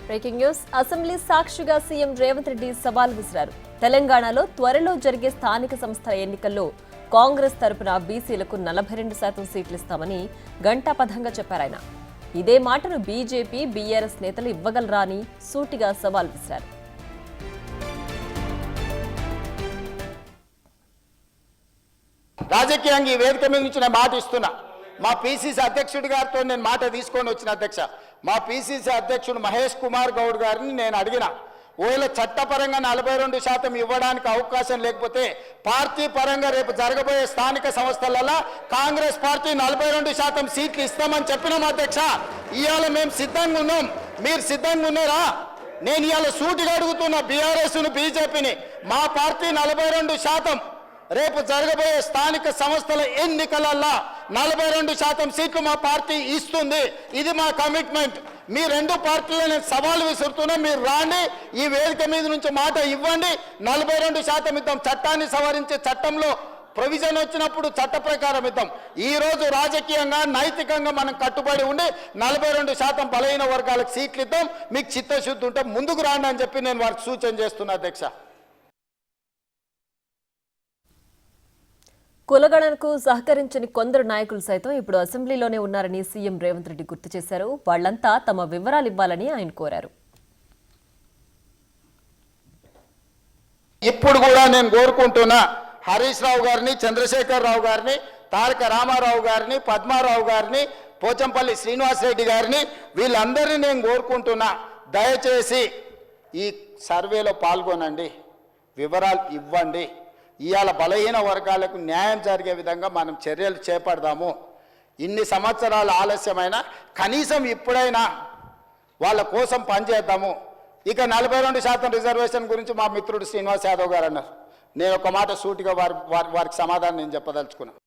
Breaking news. Assembly సాక్షిగా CM Revanth Reddy సవాల్ విసిరారు. తెలంగాణలో త్వరలో జరిగే స్థానిక సంస్థల ఎన్నికల్లో కాంగ్రెస్ తరపున బీసీలకు 42% సీట్లు ఇస్తామని ఘంటాపథంగా చెప్పారాయన. ఇదే మాటను బీజేపీ, బీఆర్ఎస్ నేతలు ఇవ్వగలరా అని సూటిగా సవాల్ విసిరారు. రాజకీయంగా ఈ వేదిక మీద నుంచి నేను మాట ఇస్తున్నా. మా పీసీసీ అధ్యక్షుడి గారితో నేను మాట తీసుకొని వచ్చిన అధ్యక్ష. మా పీసీసీ అధ్యక్షుడు మహేష్ కుమార్ గౌడ్ గారిని నేను అడిగిన, ఒకవేళ చట్టపరంగా 42% ఇవ్వడానికి అవకాశం లేకపోతే పార్టీ పరంగా రేపు జరగబోయే స్థానిక సంస్థలలో కాంగ్రెస్ పార్టీ 42% సీట్లు ఇస్తామని చెప్పినాం అధ్యక్ష. ఇవాళ మేము సిద్ధంగా ఉన్నాం, మీరు సిద్ధంగా ఉన్నారా? నేను ఇవాళ సూటిగా అడుగుతున్నా బీఆర్ఎస్ను, బీజేపీని. మా పార్టీ 42% రేపు జరగబోయే స్థానిక సంస్థల ఎన్నికలల్లో 42% సీట్లు మా పార్టీ ఇస్తుంది. ఇది మా కమిట్మెంట్. మీ రెండు పార్టీలు నేను సవాల్ విసురుతున్నా, మీరు రాండి, ఈ వేదిక మీద నుంచి మాట ఇవ్వండి, 42% ఇద్దాం. చట్టాన్ని సవరించే చట్టంలో ప్రొవిజన్ వచ్చినప్పుడు చట్ట ప్రకారం ఇద్దాం. ఈరోజు రాజకీయంగా, నైతికంగా మనం కట్టుబడి ఉండి 42% బలహీన వర్గాలకు సీట్లు ఇద్దాం. మీకు చిత్తశుద్ధి ఉంటే ముందుకు రాండి అని చెప్పి నేను వారికి సూచన చేస్తున్నా అధ్యక్ష. కులగణనకు సహకరించని కొందరు నాయకులు సైతం ఇప్పుడు అసెంబ్లీలోనే ఉన్నారని సీఎం రేవంత్ రెడ్డి గుర్తు చేశారు. వాళ్లంతా తమ వివరాలు ఇవ్వాలని ఆయన కోరారు. ఇప్పుడు కూడా నేను కోరుకుంటున్నా హరీష్ రావు గారిని, చంద్రశేఖర్ రావు గారిని, తారక రామారావు గారిని, పద్మారావు గారిని, పోచంపల్లి శ్రీనివాసరెడ్డి గారిని, వీళ్ళందరినీ నేను కోరుకుంటున్నా, దయచేసి ఈ సర్వేలో పాల్గొనండి, వివరాలు ఇవ్వండి. ఇవాళ బలహీన వర్గాలకు న్యాయం జరిగే విధంగా మనం చర్యలు చేపడదాము. ఇన్ని సంవత్సరాలు ఆలస్యమైనా కనీసం ఇప్పుడైనా వాళ్ళ కోసం పనిచేద్దాము. ఇక 42% రిజర్వేషన్ గురించి మా మిత్రుడు శ్రీనివాస్ యాదవ్ గారు అన్నారు. నేను ఒక మాట సూటిగా వారికి సమాధానం నేను చెప్పదలుచుకున్నాను.